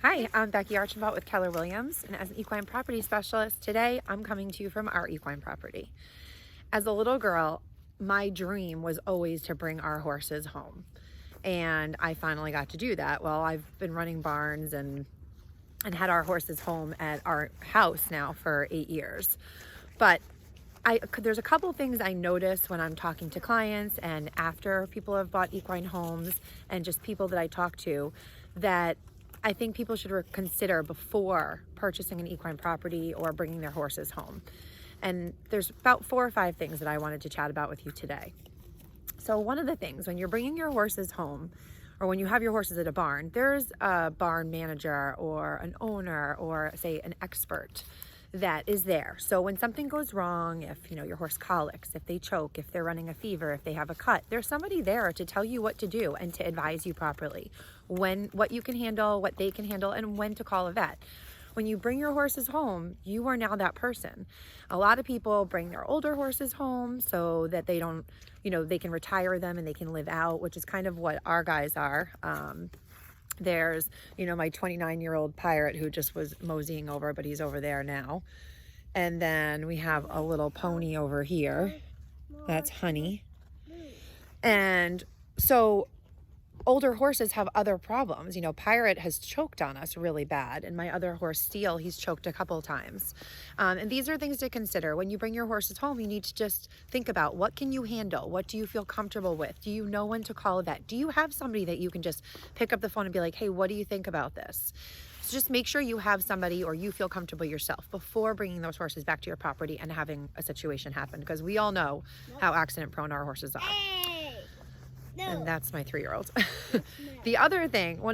Hi, I'm Becky Archambault with Keller Williams, and as an equine property specialist, today I'm coming to you from our equine property. As a little girl, my dream was always to bring our horses home, and I finally got to do that. Well, I've been running barns and had our horses home at our house now for 8 years, but there's a couple things I notice when I'm talking to clients and after people have bought equine homes and just people that I talk to that I think people should consider before purchasing an equine property or bringing their horses home. And there's about 4 or 5 things that I wanted to chat about with you today. So one of the things when you're bringing your horses home or when you have your horses at a barn, there's a barn manager or an owner or say an expert that is there. So when something goes wrong, if your horse colics, if they choke, if they're running a fever, if they have a cut, there's somebody there to tell you what to do and to advise you properly, what you can handle, what they can handle, and when to call a vet. When you bring your horses home, you are now that person. A lot of people bring their older horses home so that they don't, they can retire them and they can live out, which is kind of what our guys are. There's, my 29-year-old Pirate who just was moseying over, but he's over there now. And then we have a little pony over here. That's Honey. And so older horses have other problems. Pirate has choked on us really bad. And my other horse, Steel, he's choked a couple times. And these are things to consider. When you bring your horses home, you need to just think about what can you handle? What do you feel comfortable with? Do you know when to call a vet? Do you have somebody that you can just pick up the phone and be like, hey, what do you think about this? So just make sure you have somebody or you feel comfortable yourself before bringing those horses back to your property and having a situation happen. Because we all know how accident prone our horses are. No. And that's my 3-year-old. One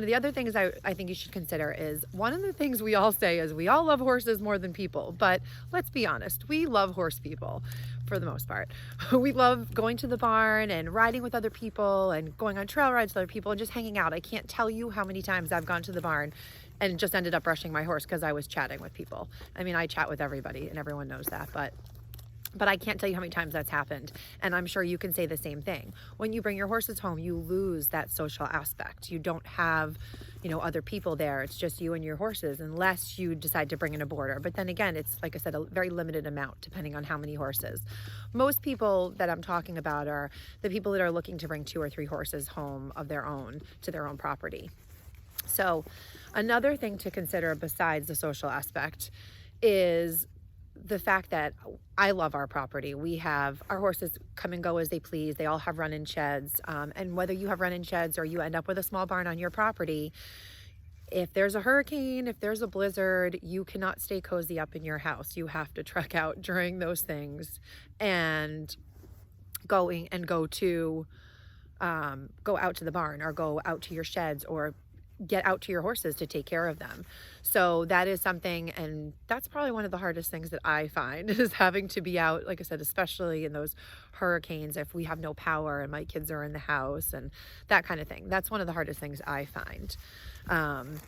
of the other things I think you should consider is one of the things we all say is we all love horses more than people. But let's be honest, we love horse people for the most part. We love going to the barn and riding with other people and going on trail rides with other people and just hanging out. I can't tell you how many times I've gone to the barn and just ended up brushing my horse because I was chatting with people. I mean, I chat with everybody and everyone knows that, but I can't tell you how many times that's happened. And I'm sure you can say the same thing. When you bring your horses home, you lose that social aspect. You don't have, other people there. It's just you and your horses, unless you decide to bring in a boarder. But then again, it's, like I said, a very limited amount, depending on how many horses. Most people that I'm talking about are the people that are looking to bring 2 or 3 horses home of their own to their own property. So another thing to consider besides the social aspect is the fact that I love our property. We have our horses come and go as they please. They all have run-in sheds. And whether you have run-in sheds or you end up with a small barn on your property, if there's a hurricane, if there's a blizzard, you cannot stay cozy up in your house. You have to trek out during those things and go out to the barn or go out to your sheds or get out to your horses to take care of them. So that is something, and that's probably one of the hardest things that I find is having to be out, like I said, especially in those hurricanes, if we have no power and my kids are in the house and that kind of thing. That's one of the hardest things I find. And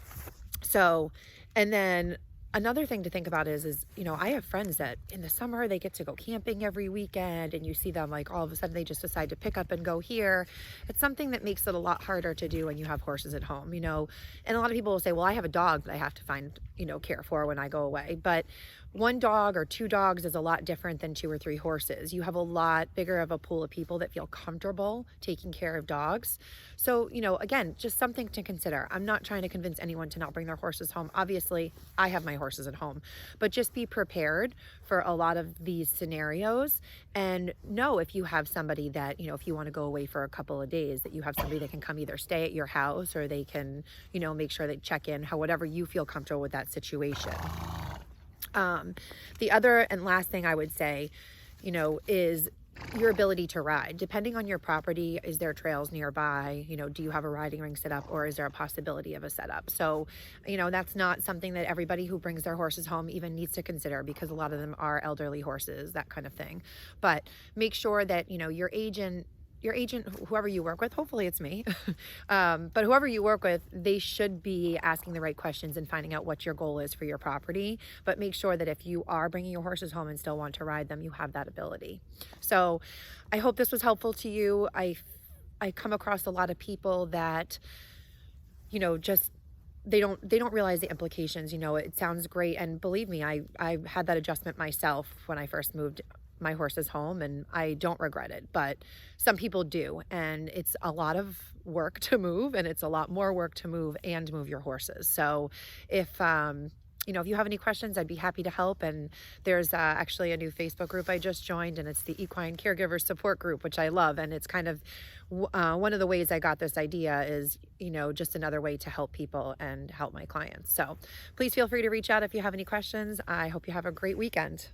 then another thing to think about is, I have friends that in the summer they get to go camping every weekend and you see them like all of a sudden they just decide to pick up and go here. It's something that makes it a lot harder to do when you have horses at home, and a lot of people will say, well, I have a dog that I have to find, care for when I go away. But 1 dog or 2 dogs is a lot different than 2 or 3 horses. You have a lot bigger of a pool of people that feel comfortable taking care of dogs. So, again, just something to consider. I'm not trying to convince anyone to not bring their horses home. Obviously, I have my horses at home, but just be prepared for a lot of these scenarios and know if you have somebody that, if you want to go away for a couple of days, that you have somebody that can come either stay at your house or they can, make sure they check in, whatever you feel comfortable with that situation. The other and last thing I would say, is your ability to ride. Depending on your property, is there trails nearby? Do you have a riding ring set up or is there a possibility of a setup? So, that's not something that everybody who brings their horses home even needs to consider because a lot of them are elderly horses, that kind of thing. But make sure that, your agent, whoever you work with, hopefully it's me, but whoever you work with, they should be asking the right questions and finding out what your goal is for your property. But make sure that if you are bringing your horses home and still want to ride them, you have that ability. So I hope this was helpful to you. I come across a lot of people that, just they don't realize the implications. It sounds great, and believe me, I had that adjustment myself when I first moved my horses home, and I don't regret it. But some people do, and it's a lot of work to move, and it's a lot more work to move and move your horses. So if you have any questions, I'd be happy to help. And there's actually a new Facebook group I just joined, and it's the Equine Caregiver Support Group, which I love. And it's kind of one of the ways I got this idea is, just another way to help people and help my clients. So please feel free to reach out if you have any questions. I hope you have a great weekend.